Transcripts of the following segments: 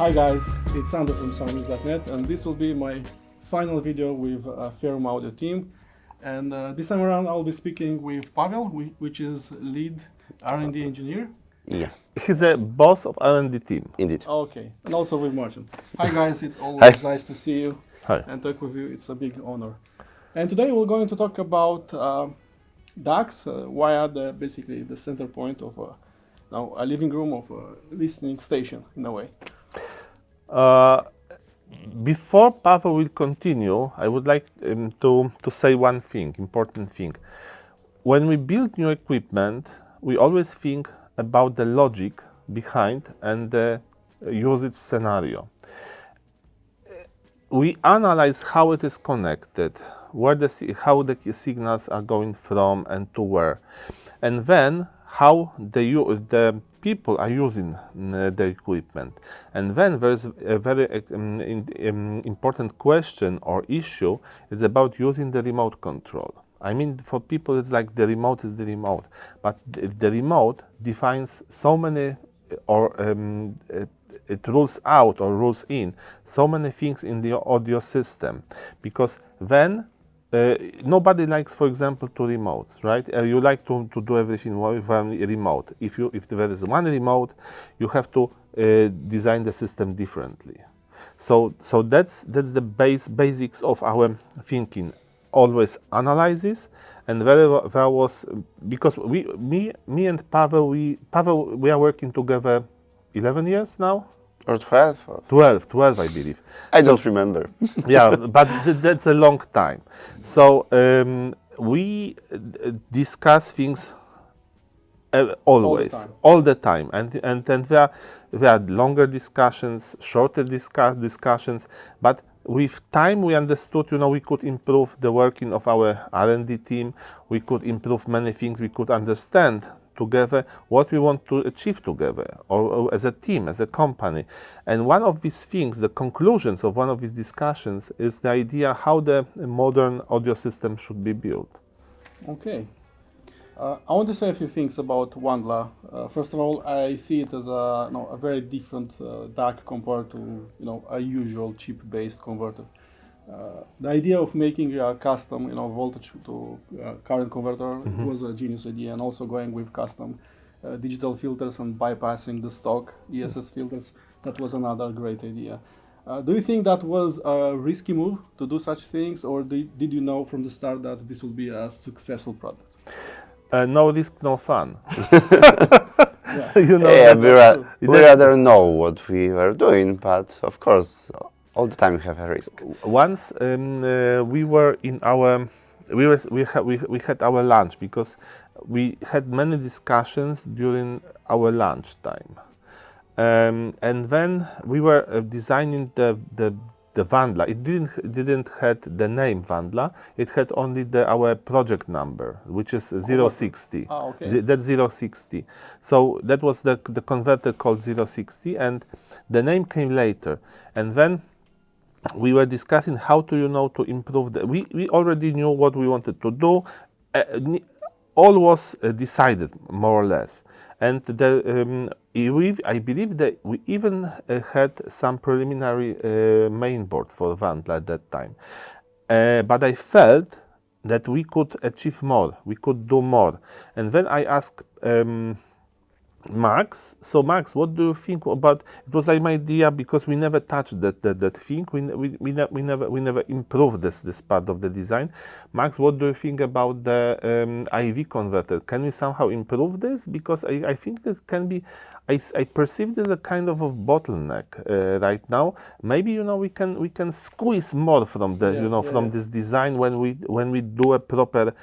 Hi guys, it's Sander from Soundnews.net, and this will be my final video with Ferrum audio team. And this time around I'll be speaking with Paweł, which is lead R&D engineer. Yeah, He's a boss of R&D team. indeed. Okay, and also with Marcin. Hi guys, it's always nice to see you Hi. and talk with you. It's a big honor. And today we're going to talk about DACs, via basically the center point of a living room of a listening station in a way. Before Paweł will continue, I would like to say one thing, important thing. When we build new equipment, we always think about the logic behind and the usage scenario. We analyze how it is connected, how the signals are going from and to where, and then how the people are using the equipment. And then there's a very important question or issue. It's about using the remote control. I mean, for people, it's like the remote is the remote, but the remote defines so many, or it rules out or rules in so many things in the audio system, because then nobody likes, for example, two remotes, right? You like to do everything with one remote. If there is one remote, you have to design the system differently. So that's the basics of our thinking. Always analyzes, and there was, because me and Paweł, we are working together 11 years now. Or 12? Or 12, I believe. I don't remember. Yeah, but that's a long time. So we discuss things always, all the time, and there are longer discussions, shorter discussions, but with time we understood, we could improve the working of our R&D team, we could improve many things, we could understand together what we want to achieve together, or as a team, as a company. And one of these things, the conclusions of one of these discussions, is the idea how the modern audio system should be built. Okay. I want to say a few things about Wandla. First of all, I see it as a very different DAC compared to a usual chip-based converter. The idea of making a custom voltage to current converter was a genius idea, and also going with custom digital filters and bypassing the stock ESS filters, that was another great idea. Do you think that was a risky move to do such things, or did you know from the start that this will be a successful product? No risk, no fun. Yeah. We rather know what we were doing, but of course, all the time we have a risk. Once we were in our, we had our lunch, because we had many discussions during our lunch time, and then we were designing the Wandla. It didn't had the name Wandla. It had only our project number, which is 060. Okay. That's 060. So that was the converter called 060, and the name came later. And then we were discussing how to improve we already knew what we wanted to do. All was decided more or less, and I believe that we even had some preliminary mainboard for Wandla at that time. But I felt that we could achieve more, we could do more. And then I asked Max, so Max, what do you think about? It was like my idea, because we never touched that thing. We never improved this part of the design. Max, what do you think about the IV converter? Can we somehow improve this? Because I think that can be. I perceive this as a kind of a bottleneck right now. Maybe we can squeeze more from the from this design when we do a proper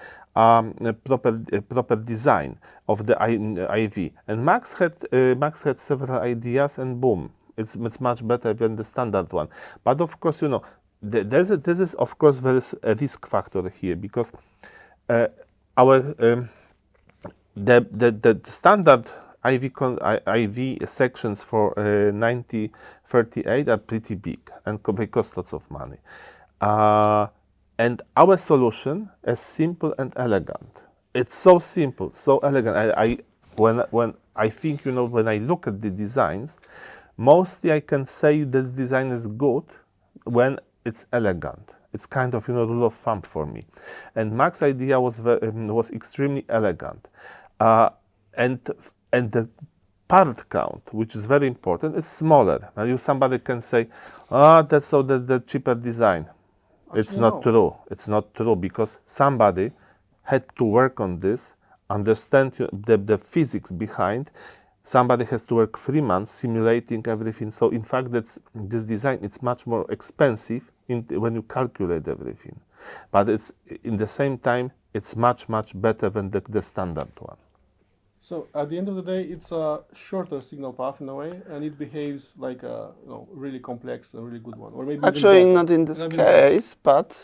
design of the IV. And Max had several ideas, and boom, it's much better than the standard one. But of course, there is a risk factor here, because the standard IV sections for 9038 are pretty big, and they cost lots of money. And our solution is simple and elegant. It's so simple, so elegant. When I think, when I look at the designs, mostly I can say this design is good when it's elegant. It's kind of, rule of thumb for me. And Mac's idea was extremely elegant. And the part count, which is very important, is smaller. Now somebody can say, that's the cheaper design. It's Actually, not no. true. It's not true because somebody had to work on this, understand the physics behind. Somebody has to work 3 months simulating everything. So in fact, this design it's much more expensive when you calculate everything. But it's in the same time it's much better than the standard one. So at the end of the day, it's a shorter signal path in a way, and it behaves like a really complex and really good one, or maybe Actually, even not in this Even better. case, but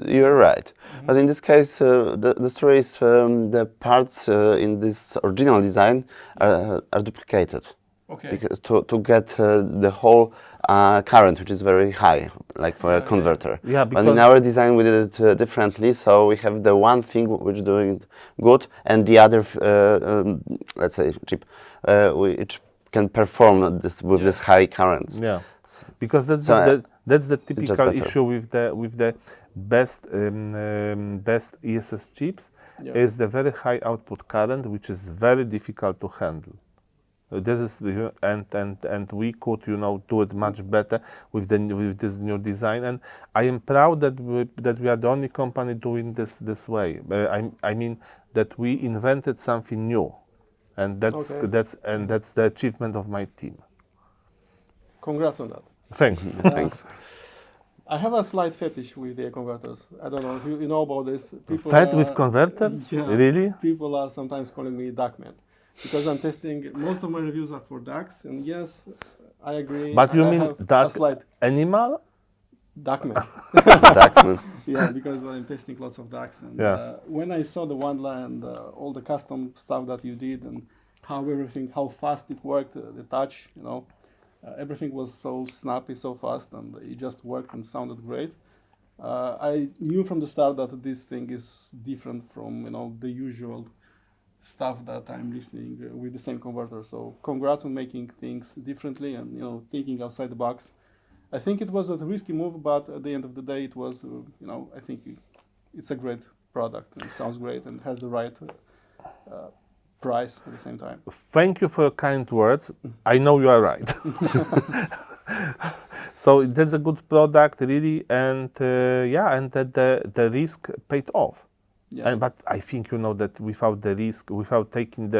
you're right. But in this case, the story is the parts in this original design are duplicated. Okay. Because to get the whole current, which is very high, like for a converter. Yeah, but in because- our design we did it differently. So we have the one thing which is doing good, and the other, let's say, chip, which can perform this with this high currents. Yeah, because that's So, that's the just typical better. issue with the best best ESS chips Yeah. is the very high output current, which is very difficult to handle. This is the and we could do it much better with this new design, and I am proud that we are the only company doing this way. I mean that we invented something new, and that's Okay. that's the achievement of my team. Congrats on that. Thanks. Thanks. I have a slight fetish with the converters. I don't know if you know about this. Fed with converters? Yeah, Really? People are sometimes calling me DAC man because I'm testing. Most of my reviews are for DACs, and yes, I agree. But you I mean have a duck slight animal? DAC man. Exactly. Yeah, because I'm testing lots of DACs. And Yeah. when I saw the Wandla and all the custom stuff that you did and how fast it worked, the touch, everything was so snappy, so fast, and it just worked and sounded great. I knew from the start that this thing is different from the usual stuff that I'm listening with the same converter. So congrats on making things differently and thinking outside the box. I think it was a risky move, but at the end of the day, it was I think it's a great product. And it sounds great and has the right price at the same time. Thank you for your kind words. I know you are right. So that's a good product, really, and and the risk paid off. Yeah. But I think that without the risk, without taking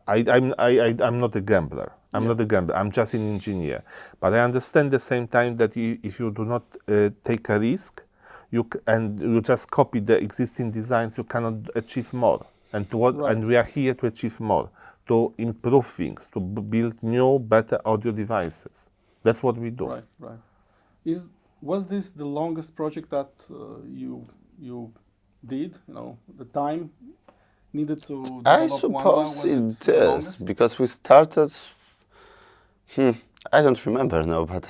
I'm not a gambler. I'm not a gambler. I'm just an engineer. But I understand at the same time that if you do not take a risk, and you just copy the existing designs, you cannot achieve more. And Right. and we are here to achieve more, to improve things, to build new, better audio devices. That's what we do. Right. Was this the longest project that you did? The time needed to I develop Wandla, suppose was it the is, longest? because we started. I don't remember now, but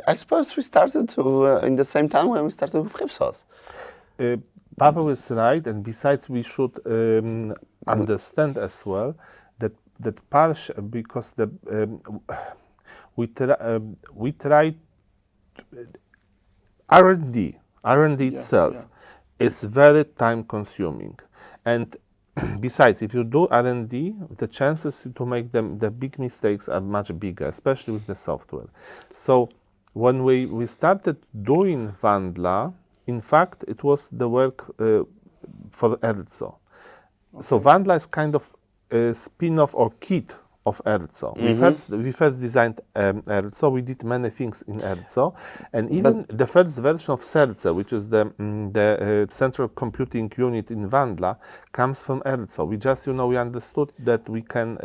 I suppose we started in the same time when we started with Hipsos. Paweł is right, and besides, we should understand as well that partial, because we try R&D itself is very time consuming, and besides, if you do R&D, the chances to make the big mistakes are much bigger, especially with the software. So when we started doing Wandla, in fact, it was the work for ERZO. So Wandla is kind of a spin-off or kit of ERZO. We first designed ERZO. We did many things in ERZO, and even the first version of Serce, which is the central computing unit in Wandla, comes from ERZO. We just we understood that we can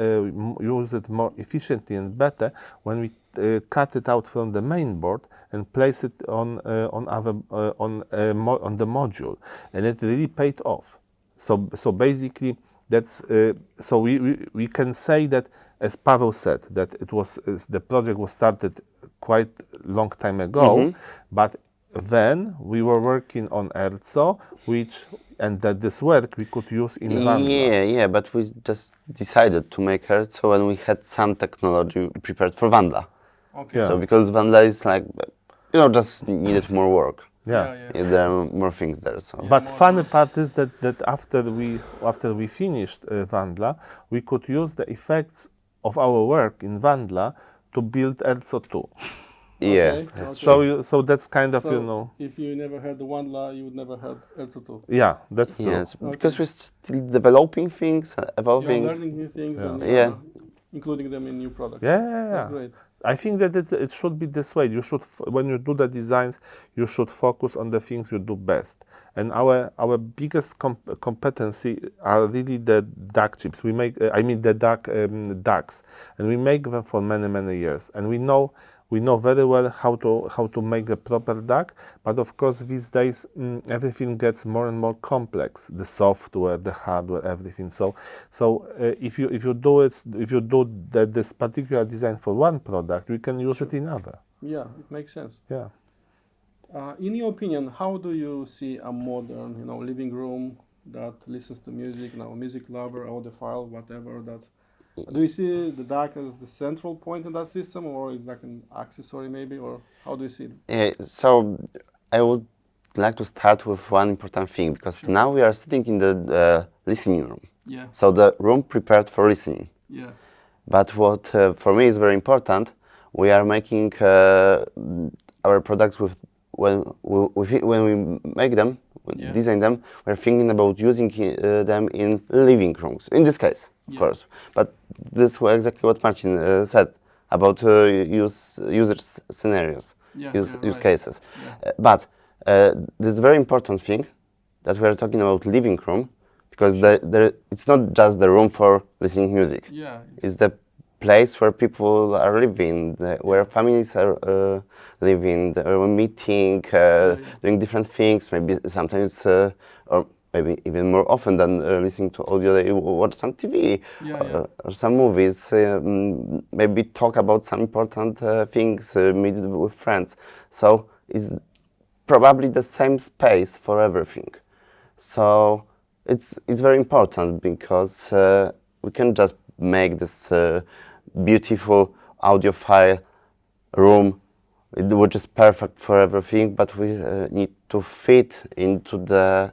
use it more efficiently and better when we cut it out from the main board and place it on the module, and it really paid off. So basically, that's so we can say that, as Paweł said, that it was the project was started quite a long time ago, but then we were working on ERCO, and that this work we could use in Wandla. Yeah, but we just decided to make her so when we had some technology prepared for Wandla. Okay. Yeah. So because Wandla is like, just needed more work. Yeah. There are more things there. So But funny part is that after we finished Wandla, we could use the effects of our work in Wandla to build ERCO 2. yeah, Okay, that's okay. So that's kind of, So if you never had the Wandla, you would never have ERCO2. yeah, that's true. yeah, it's because we're still developing things, You are evolving. learning new things and you Yeah. are including them in new products. Yeah. That's great. I think that it should be this way. You should, when you do the designs, you should focus on the things you do best. And our biggest competency are really the DAC chips. We make, the DACs, and we make them for many years. And we know very well how to make a proper DAC. But of course, these days everything gets more and more complex. The software, the hardware, everything. So if you do this particular design for one product, we can use it in other. Yeah, it makes sense. Yeah. In your opinion, how do you see a modern, living room that listens to music, music lover, audiophile, whatever that? Do you see the DAC as the central point in that system, or is like an accessory maybe, or how do you see it? Yeah, so I would like to start with one important thing because now we are sitting in the listening room. Yeah. So the room prepared for listening. Yeah. But what for me is very important, we are making our products with when we make them, design them, we're thinking about using them in living rooms. In this case, of course. But this was exactly what Marcin said about user scenarios, use cases. Yeah. But this very important thing that we are talking about living room, because it's not just the room for listening music. Yeah. It's the place where people are living, where families are living, they're meeting, doing different things. Maybe sometimes, or maybe even more often than listening to audio, they watch some TV or some movies. Maybe talk about some important things, meet with friends. So it's probably the same space for everything. So it's very important because we can just make this beautiful audiophile room, which is perfect for everything, but we need to fit into the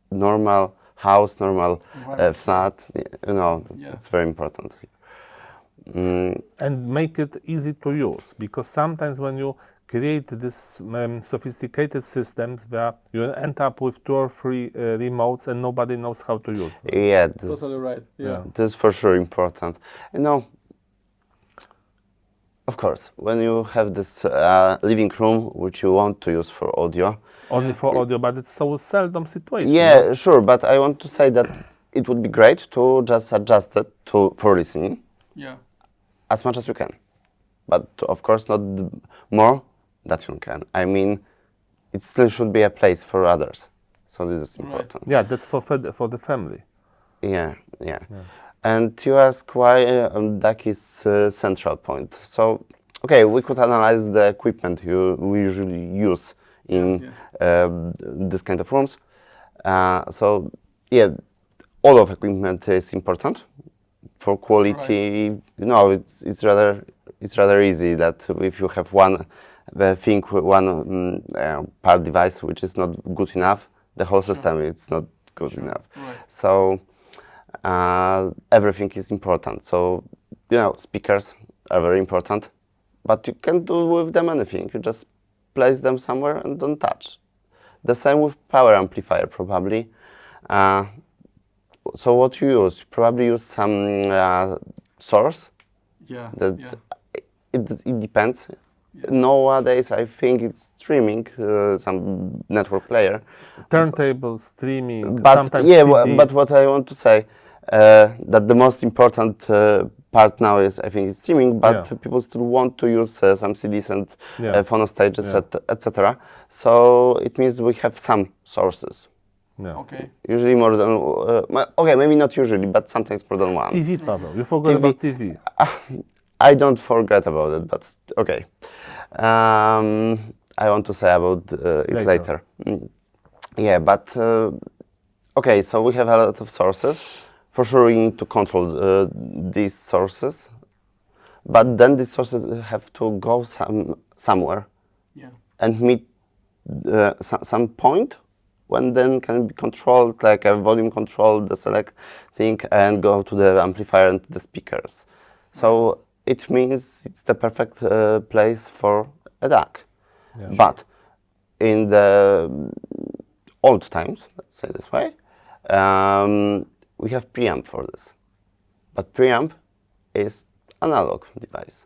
normal house, normal flat. It's very important. And make it easy to use, because sometimes when you create this sophisticated systems where you end up with 2 or 3 remotes and nobody knows how to use them. Yeah, Totally right. Yeah. This is for sure important. Of course, when you have this living room which you want to use for audio. Only for audio, but it's so seldom situation. Yeah, sure, but I want to say that it would be great to just adjust it for listening. Yeah. As much as you can. But of course not more that you can. I mean, it still should be a place for others. So this is important. Yeah, that's for the family. Yeah. And you ask why DAC is a central point. So, okay, we could analyze the equipment we usually use in this kind of rooms. So, yeah, all of equipment is important for quality. It's rather easy that if you have one part device which is not good enough, the whole system it's not good enough. Right. So everything is important. So speakers are very important, but you can do with them anything. You just place them somewhere and don't touch. The same with power amplifier probably. So what you use? You probably use some source. Yeah. It depends. Nowadays, I think it's streaming, some network player. Turntable, streaming, but sometimes CD. But what I want to say, that the most important part now is, I think, it's streaming, but people still want to use some CDs and phono stages, etc. So it means we have some sources. Yeah. Okay. Usually more than, okay, maybe not usually, but sometimes more than one. TV, Paweł, you forgot about TV. I don't forget about it, but okay. I want to say about it later. Yeah, but okay, so we have a lot of sources. For sure, we need to control these sources, but then these sources have to go somewhere and meet some point when then can be controlled, like a volume control, the select thing, and go to the amplifier and the speakers. So it means it's the perfect place for a DAC. Yeah. But in the old times, let's say this way, we have preamp for this. But preamp is analog device.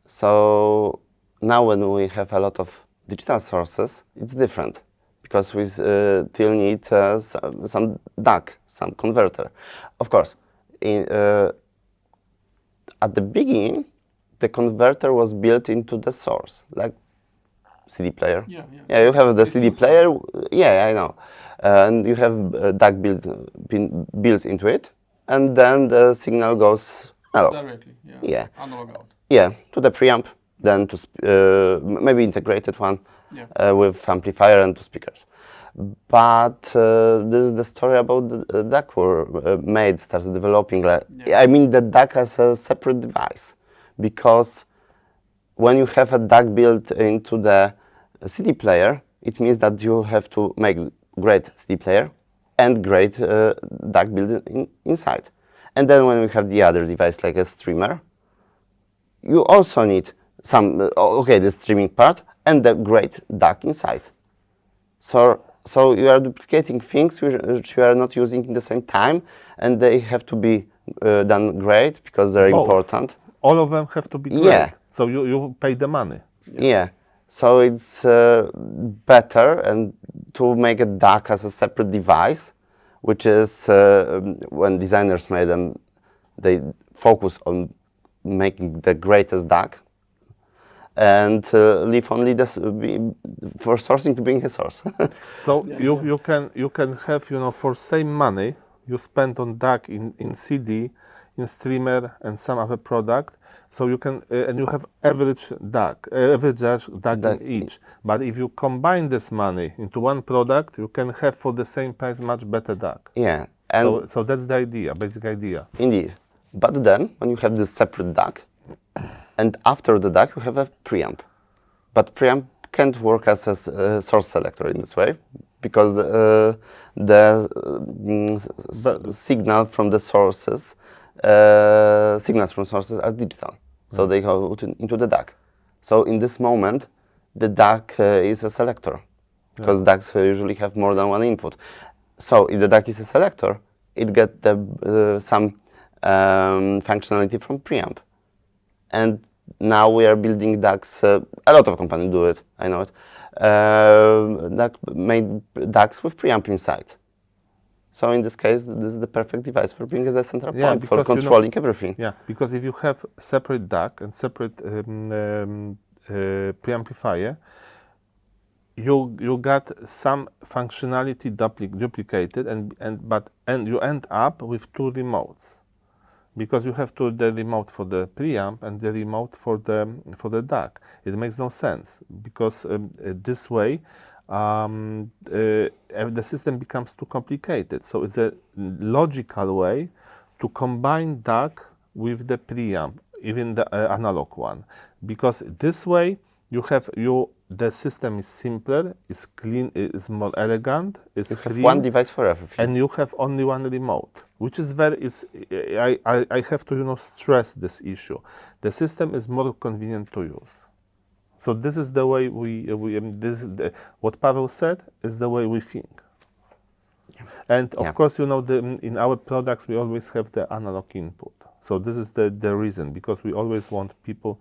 So now when we have a lot of digital sources, it's different because we still need some DAC, some converter. Of course, at the beginning, the converter was built into the source, like CD player. Yeah, you have the CD player. Yeah, I know. And you have DAC built into it, and then the signal goes analog. Directly, Yeah. Analog out. Yeah, to the preamp, then to maybe integrated one with amplifier and to speakers. But this is the story about the DAC were started developing. I mean, the DAC as a separate device, because when you have a DAC built into the CD player, it means that you have to make great CD player and great DAC built inside. And then when we have the other device like a streamer, you also need some, the streaming part and the great DAC inside. So you are duplicating things which you are not using in the same time, and they have to be done great because they're important. All of them have to be great. Yeah. So you pay the money. Yeah. So it's better and to make a DAC as a separate device, which is when designers made them, they focus on making the greatest DAC and leave only this for sourcing to being a source. So you can have, for same money you spend on DAC in CD, in streamer and some other product, so you can and you have average DAC in each. But if you combine this money into one product, you can have for the same price much better DAC. Yeah. And so that's the idea, basic idea. Indeed. But then when you have this separate DAC, and after the DAC you have a preamp. But preamp can't work as a source selector in this way, because the signal from the sources, signals from sources are digital, so they go into the DAC. So in this moment, the DAC is a selector, because DACs usually have more than one input. So if the DAC is a selector, it gets some functionality from preamp. And now we are building DACs, a lot of companies do it, I know it, that made DACs with preamp inside. So in this case, this is the perfect device for being the central point for controlling everything. Yeah, because if you have separate DAC and separate preamplifier, you got some functionality duplicated, and you end up with two remotes, because you have the remote for the preamp and the remote for the DAC. It makes no sense, because this way the system becomes too complicated. So it's a logical way to combine DAC with the preamp, even the analog one, because this way the system is simpler, is clean, is more elegant, is you clean. Have one device for everything, and you have only one remote, which is I have to stress this issue. The system is more convenient to use. So this is the way what Paweł said is the way we think. Yeah. And of course, in our products we always have the analog input. So this is the reason, because we always want people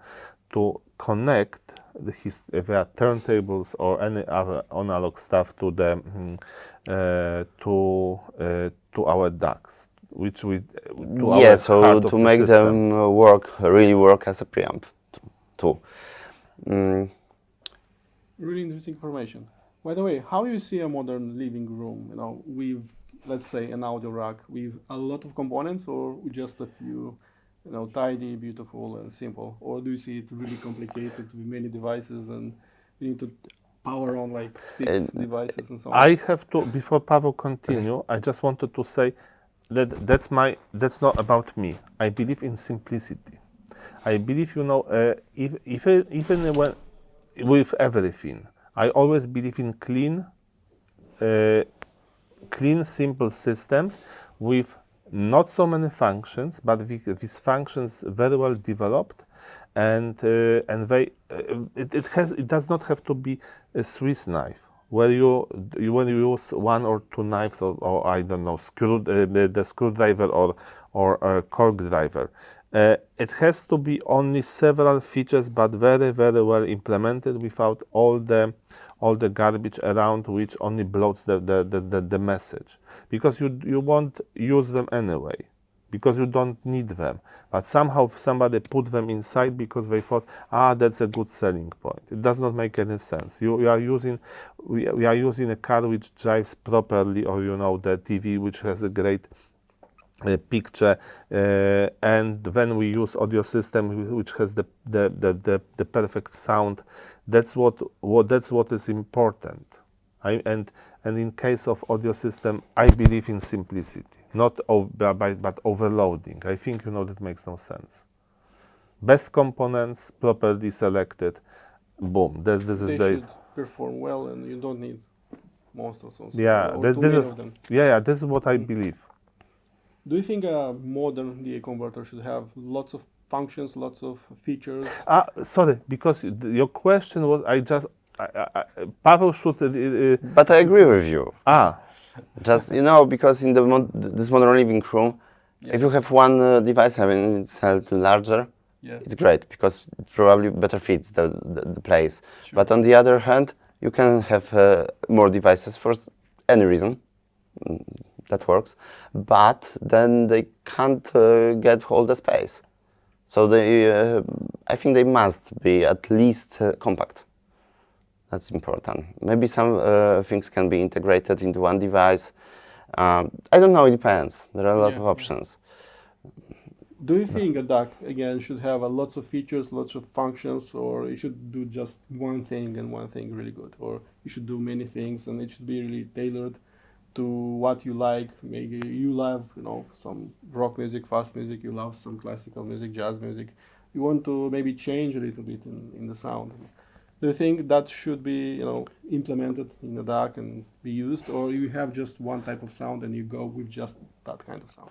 to connect via turntables or any other analog stuff to the to our DACs, which we to make them really work as a preamp too. Really interesting information. By the way, how you see a modern living room? With, let's say, an audio rack with a lot of components, or with just a few, tidy, beautiful, and simple? Or do you see it really complicated with many devices and, you need to power on like 6 devices and so on. I have to, before Paweł continue, I just wanted to say that that's not about me. I believe in simplicity. I believe, even when with everything, I always believe in clean, simple systems with not so many functions, but these functions very well developed, and it does not have to be a Swiss knife where when you use 1 or 2 knives or I don't know the screwdriver or a cork driver. It has to be only several features, but very well implemented without all the garbage around, which only bloats the message, because you won't use them anyway, because you don't need them, but somehow somebody put them inside because they thought, that's a good selling point. It does not make any sense. We are using a car which drives properly, or the TV which has a great picture, and then we use audio system which has the perfect sound. That's what is important. And in case of audio system, I believe in simplicity, not but overloading. I think that makes no sense. Best components properly selected, boom. This is they the should perform well, and you don't need most of those. yeah. Or too This many is of them. yeah. This is what I believe. Do you think a modern DA converter should have lots of functions, lots of features? Sorry, because your question was, Paweł should. But I agree with you. Just because in this modern living room, Yeah. if you have one device, it's held larger, Yeah. it's great because it probably better fits the place. Sure. But on the other hand, you can have more devices for any reason. That works, but then they can't get all the space. So I think they must be at least compact. That's important. Maybe some things can be integrated into one device. I don't know, it depends. There are a lot of options. Do you think a DAC, again, should have lots of features, lots of functions, or you should do just one thing and one thing really good? Or you should do many things and it should be really tailored to what you like? Maybe you love, some rock music, fast music, you love some classical music, jazz music. You want to maybe change a little bit in the sound. Do you think that should be, implemented in the DAC and be used, or you have just one type of sound and you go with just that kind of sound?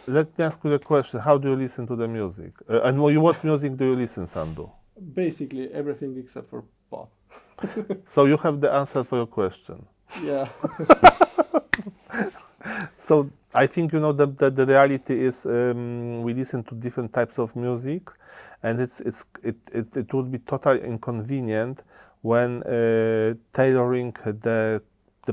Let me ask you a question. How do you listen to the music? And what music do you listen, Sandu? Basically everything except for pop. So you have the answer for your question. Yeah. So I think the reality is we listen to different types of music, and it would be totally inconvenient when tailoring the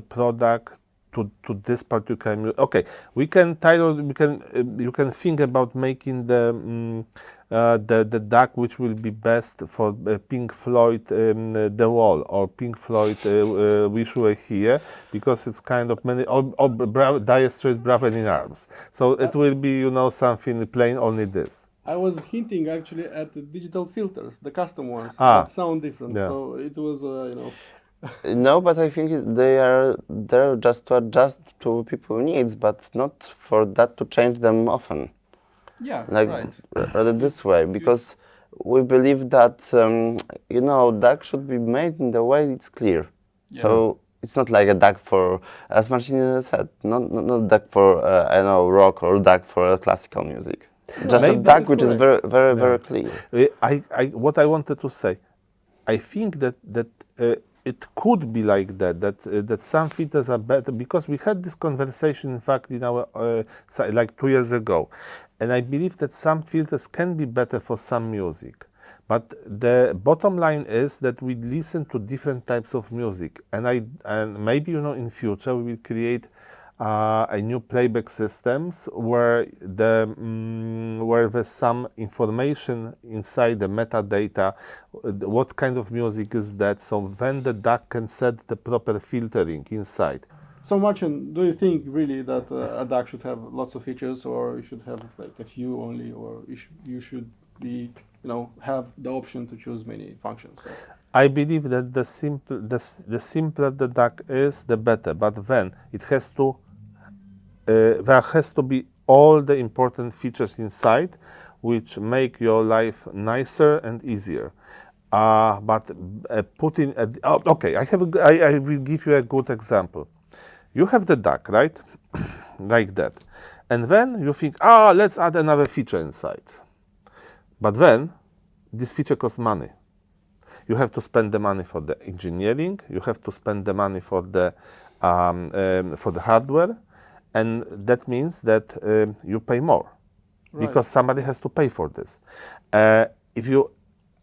product to this particular music. Okay, we can tailor. You can think about making the DAC which will be best for Pink Floyd, The Wall, or Pink Floyd, Wish You Were Here, because it's kind of many, Dire Straits, Brother in Arms. So it will be, something playing only this. I was hinting actually at the digital filters, the custom ones that sound different. Yeah. So it was, No, but I think they are there just to adjust to people's needs, but not for that to change them often. Yeah, Like right. rather this way, because we believe that DAC should be made in the way it's clear. Yeah. So it's not like a DAC for, as Marcin said, not DAC for rock or DAC for classical music. Just Maybe a DAC which is very clear. What I wanted to say, I think that it could be like that some filters are better, because we had this conversation, in fact, in our like 2 years ago, and I believe that some filters can be better for some music, but the bottom line is that we listen to different types of music, and maybe in future we will create a new playback systems where there's some information inside the metadata, what kind of music is that, so then the DAC can set the proper filtering inside. So Marcin, do you think really that a DAC should have lots of features, or you should have like a few only, or you should be, have the option to choose many functions? I believe that the simpler the DAC is, the better. But then it has to there has to be all the important features inside, which make your life nicer and easier. But putting okay, I will give you a good example. You have the DAC, right? Like that, and then you think, let's add another feature inside. But then this feature costs money. You have to spend the money for the engineering. You have to spend the money for the hardware, and that means that you pay more, because somebody has to pay for this.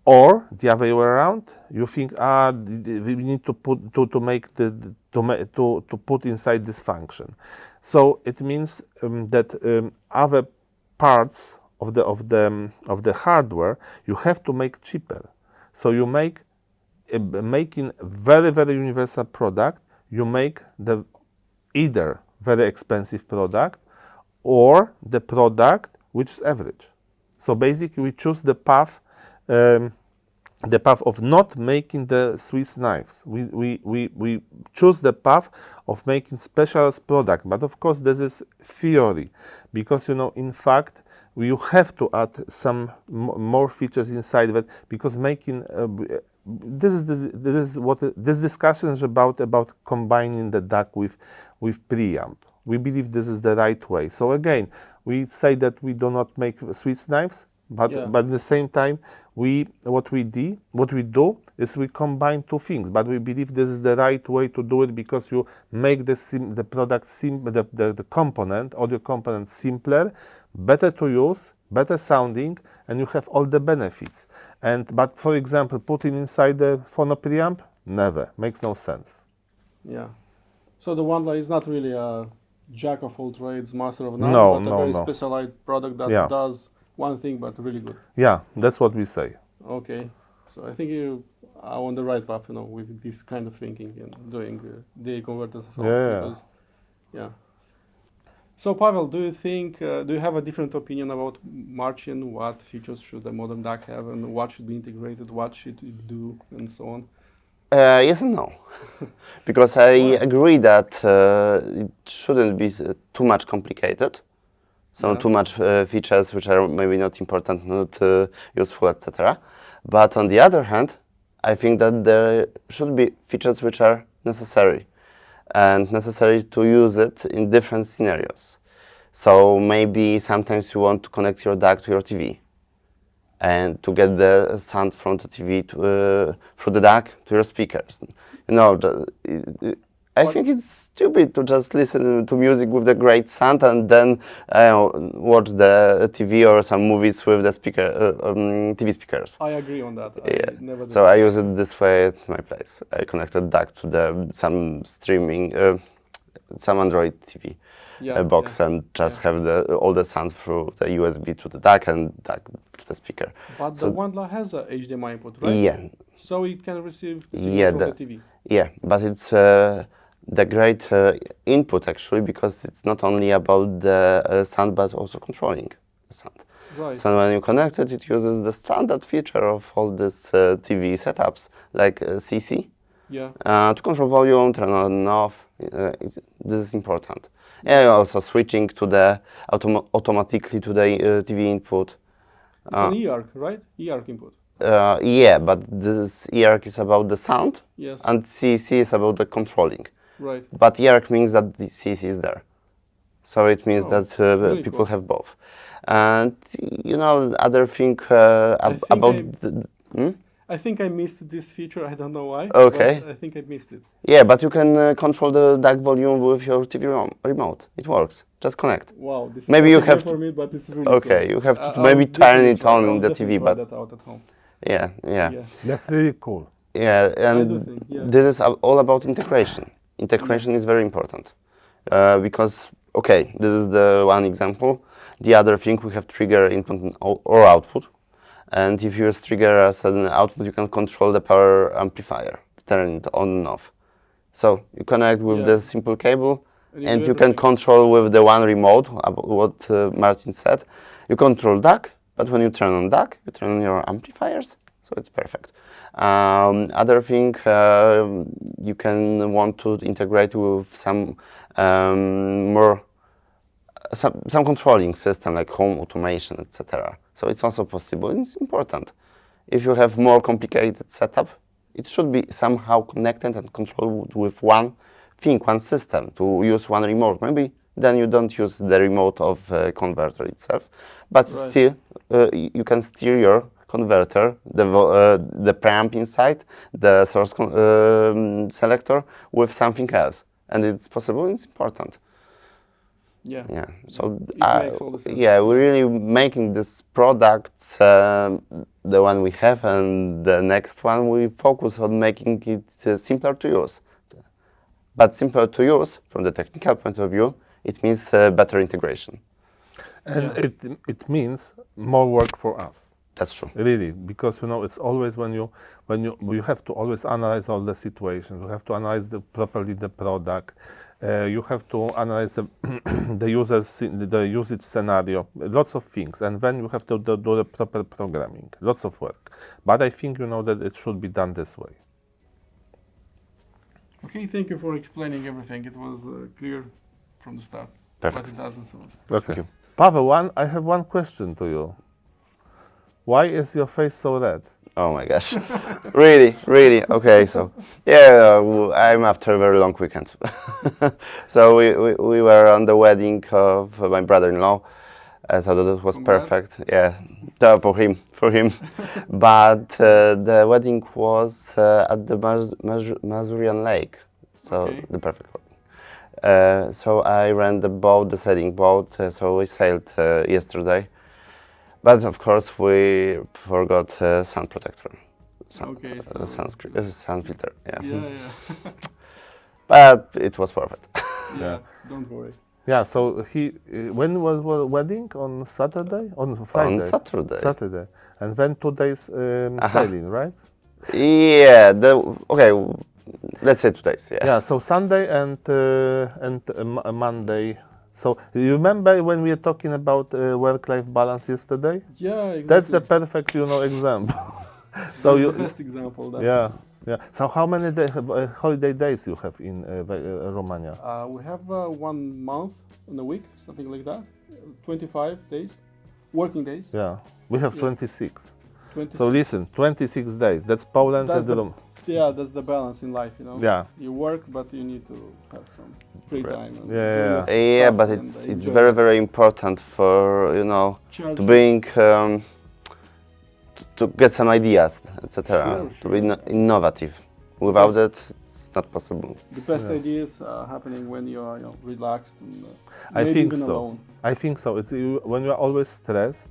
Or the other way around, you think, we need to put inside this function. So it means that other parts of the hardware you have to make cheaper. So you making very, very universal product, you make the either very expensive product or the product which is average. So basically we choose the path of not making the Swiss knives. We choose the path of making specialist product. But of course this is theory, because in fact you have to add some more features inside that, because making this discussion is about combining the DAC with preamp. We believe this is the right way. So again, we say that we do not make Swiss knives, but at the same time, what we do is we combine two things. But we believe this is the right way to do it, because you make the product the component, audio component, simpler, better to use, better sounding, and you have all the benefits. But for example, putting inside the phono preamp, never makes no sense. Yeah. So the Wandla is not really a jack of all trades, master of none, but a very specialized product that does one thing but really good. Yeah, that's what we say. Okay, so I think you are on the right path, with this kind of thinking and doing DA converters. Yeah. So Paweł, do you think, do you have a different opinion about Marcin? What features should a modern DAC have, and what should be integrated, what should it do, and so on? Yes and no, because I agree that it shouldn't be too much complicated. So too much features which are maybe not important, not useful, etc. But on the other hand, I think that there should be features which are necessary, and necessary to use it in different scenarios. So maybe sometimes you want to connect your DAC to your TV, and to get the sound from the TV through the DAC to your speakers. I think it's stupid to just listen to music with the great sound and then watch the TV or some movies with the TV speakers. I agree on that. So I use it this way at my place. I connected DAC to some streaming, some Android TV box, and just have all the sound through the USB to the DAC and DAC to the speaker. But the Wandla has a HDMI input, right? Yeah. So it can receive signal from the TV. Yeah, but it's the great input actually, because it's not only about the sound but also controlling the sound. Right. So when you connect it, it uses the standard feature of all these TV setups, like CC, to control volume, turn on and off. This is important. And also switching to the automatically to the TV input. It's an EARC, right? EARC input. Yeah, but this EARC is about the sound, and CC is about the controlling. Right. But EARC means that the CC is there. So it means that really people have both. And other thing about I think I missed this feature. I don't know why. Okay. But I think I missed it. Yeah, but you can control the DAC volume with your TV remote. It works. Just connect. Wow, this maybe is you have for me, but it's really okay. cool. You have to maybe turn it on in the TV, but that out at home. Yeah. That's really cool. Yeah, and this is all about integration. Integration is very important because this is the one example. The other thing, we have trigger input or output. And if you use trigger as an output, you can control the power amplifier, turn it on and off. So you connect with the simple cable, and you can control with the one remote, what Marcin said. You control DAC, but when you turn on DAC, you turn on your amplifiers. So it's perfect. Other thing, you can want to integrate with some some controlling system like home automation, etc. So it's also possible, and it's important. If you have more complicated setup, it should be somehow connected and controlled with one thing, one system, to use one remote. Maybe then you don't use the remote of converter itself, but Right. still you can steer your converter, the preamp inside, the source selector with something else, and it's possible. It's important. Yeah. Yeah. So It makes all the sense. yeah, we're really making this product, the one we have, and the next one we focus on making it simpler to use. But simpler to use from the technical point of view, it means better integration. And Yeah. it means more work for us. That's true. Really, because it's always when you have to always analyze all the situations. You have to analyze properly the product. You have to analyze the usage scenario, lots of things, and then you have to do the proper programming, lots of work. But I think that it should be done this way. Okay, thank you for explaining everything. It was clear from the start. Perfect. But it doesn't so. Okay. you. Paweł, I have one question to you. Why is your face so red? Oh my gosh. Really, really. Okay, so yeah, I'm after a very long weekend. So we were on the wedding of my brother-in-law, so that was Congrats. perfect. Yeah, for him. But the wedding was at the Mazurian Lake, so Okay. the perfect one. So I ran the boat, the sailing boat. So we sailed yesterday. But of course, we forgot sun protector, Okay, so sun filter. Yeah. yeah. But it was perfect. Yeah, don't worry. Yeah. So when was the wedding? On Saturday? On Friday? On Saturday. Saturday. And then 2 days sailing, right? Yeah. Okay. Let's say 2 days. Yeah. Yeah. So Sunday and Monday. So you remember when we were talking about work-life balance yesterday? Yeah, exactly. That's the perfect, example. So That's you, the best example. That yeah, yeah. So how many holiday days you have in Romania? we have 1 month in a week, something like that. 25 days, working days. Yeah, we have Yeah. 26. 26. So listen, 26 days. That's Poland That's and the- Rome. Yeah, that's the balance in life, Yeah. You work, but you need to have some free Rest. time. And Yeah, do your Yeah, stuff but and it's enjoy very it. very important for Charge to bring to get some ideas, etc. Sure, To be innovative. Without it, it's not possible. The best ideas are happening when you are relaxed and I maybe think even so. alone. I think so. It's when you are always stressed,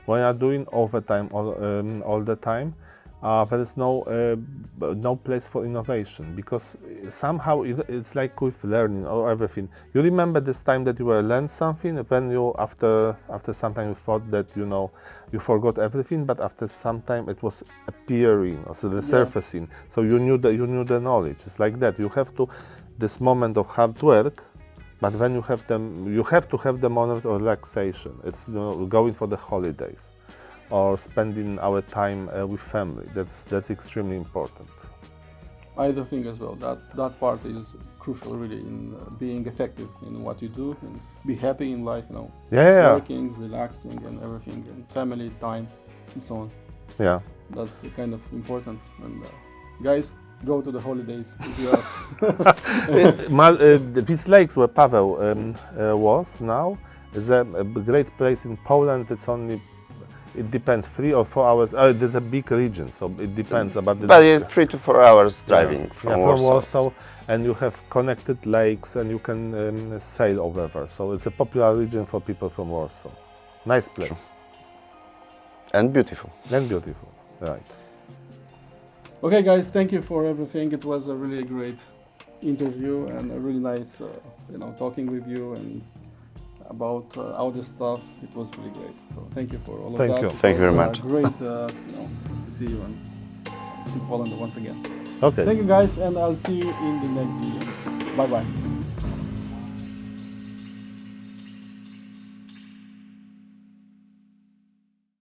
when you are doing overtime all the time. There is no place for innovation, because somehow it's like with learning or everything. You remember this time that you were learned something, and then you after some time you thought that you forgot everything, but after some time it was appearing, also the surfacing. So you knew the knowledge. It's like that. You have to this moment of hard work. But when you have to have the moment of relaxation. It's going for the holidays, or spending our time with family. That's extremely important. I do think as well that part is crucial, really, in being effective in what you do and be happy in life. Yeah. Working, relaxing, and everything, and family time, and so on. Yeah. That's kind of important. And guys, go to the holidays if you are. These lakes where Paweł was now is a great place in Poland. It depends, 3 or 4 hours. There's a big region, so it depends about the. But it's 3 to 4 hours driving from Warsaw, and you have connected lakes, and you can sail over there. So it's a popular region for people from Warsaw. Nice place. True. And beautiful. And beautiful, right? Okay, guys, thank you for everything. It was a really great interview and a really nice, talking with you and about all this stuff. It was really great. So thank you for all of that. Thank you. Thank you very much. Great, to see you and see Poland once again. Okay. Thank you, guys, and I'll see you in the next video. Bye bye.